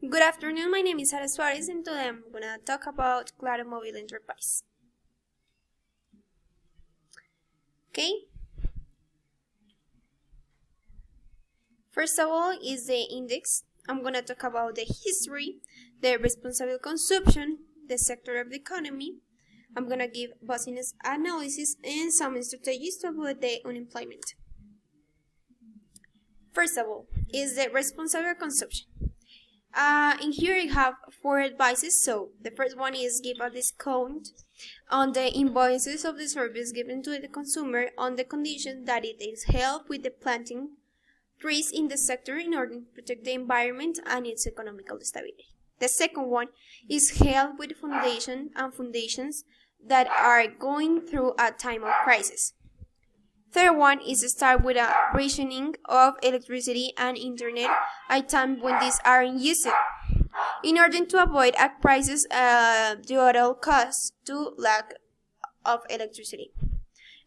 Good afternoon, my name is Sara Suáres and today I'm gonna talk about Claro Móvil Enterprise. Okay? First of all is the index. I'm gonna talk about the history, the responsible consumption, the sector of the economy. I'm gonna give Bossiness analysis and some strategies to avoid the unemployment. First of all is the responsible consumption. In here you have 4 advices. So the first one is give a discount on the invoices of the service given to the consumer on the condition that it is help with the planting trees in the sector in order to protect the environment and its economical stability. The second one is help with foundations that are going through a time of crisis. Third one is to start with a rationing of electricity and internet at times when these are in use, in order to avoid a crisis due at all costs to lack of electricity.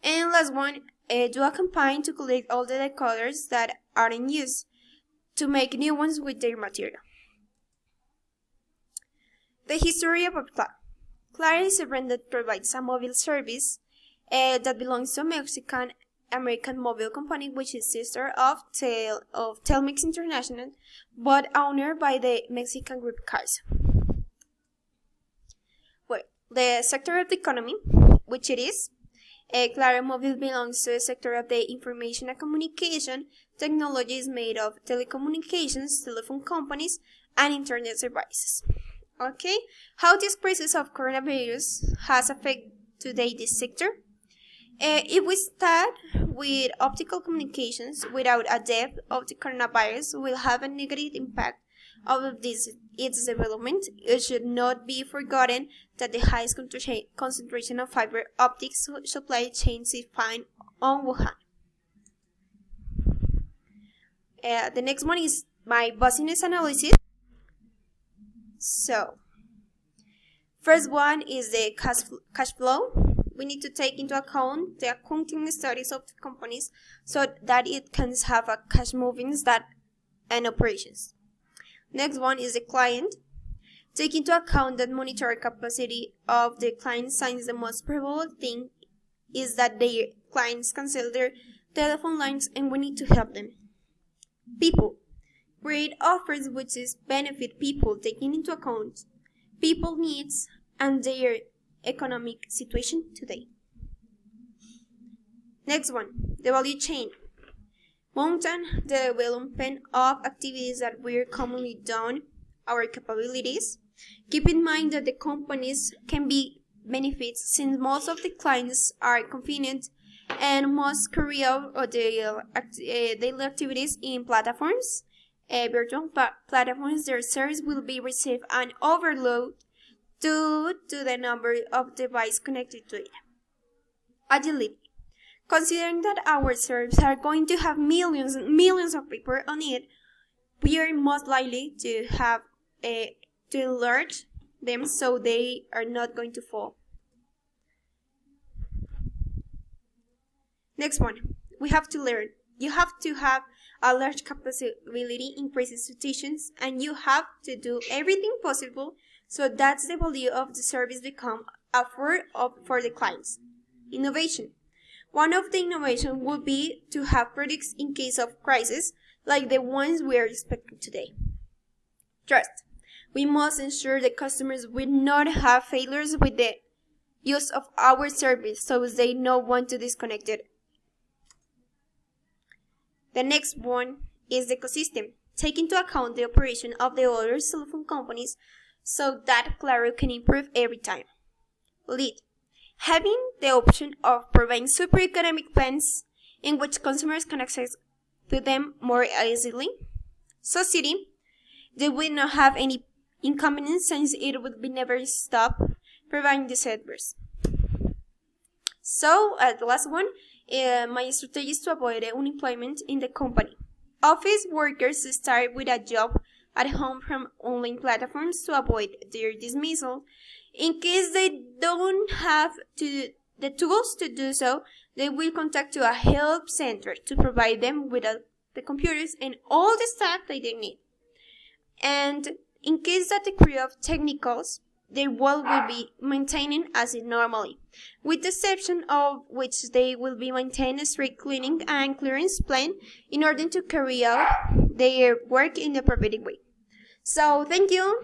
And last one, do a campaign to collect all the decoders that are in use to make new ones with their material. The history of Claro. Claro is a brand that provides a mobile service that belongs to American mobile company, which is sister of Telmex International, but owned by the Mexican group Cars. Well, the sector of the economy, which it is, Claro Móvil belongs to the sector of the information and communication technologies made of telecommunications, telephone companies, and internet services. Okay, how this crisis of coronavirus has affected today this sector? If we start with optical communications without a depth of the coronavirus will have a negative impact of its development. It should not be forgotten that the highest concentration of fiber optics supply chains is found on Wuhan. The next one is my Bossiness analysis. So, first one is the cash flow. We need to take into account the accounting studies of the companies so that it can have a cash movements and operations. Next one is the client. Take into account that monetary capacity of the client, since the most probable thing is that their clients cancel their telephone lines and we need to help them. People. Create offers which is benefit people, taking into account people needs and their economic situation today. Next one, the value chain. Mountain the development of activities that we're commonly done, our capabilities. Keep in mind that the companies can be benefits since most of the clients are convenient and most carry out their daily activities in platforms. Virtual platforms, their service will be received an overload due to the number of devices connected to it. Agility. Considering that our servers are going to have millions and millions of people on it, we are most likely to have to enlarge them so they are not going to fall. Next one, we have to learn. You have to have a large capability in crisis situations, and you have to do everything possible so that's the value of the service become afford for the clients. Innovation. One of the innovation would be to have products in case of crisis like the ones we are expecting today. Trust. We must ensure the customers will not have failures with the use of our service so they don't want to disconnect it. The next one is the ecosystem. Take into account the operation of the other telephone companies so that Claro can improve every time. Lead. Having the option of providing super economic plans in which consumers can access to them more easily. Society. They will not have any inconvenience since it would be never stop providing the service. So, the last one, my strategy is to avoid unemployment in the company. Office workers start with a job at home from online platforms to avoid their dismissal. In case they don't have the tools to do so, they will contact to a help center to provide them with the computers and all the stuff that they need. And In case that the crew of technicals, their work will be maintaining as it normally, with the exception of which they will be maintaining a strict cleaning and clearance plan in order to carry out their work in the appropriate way. So thank you.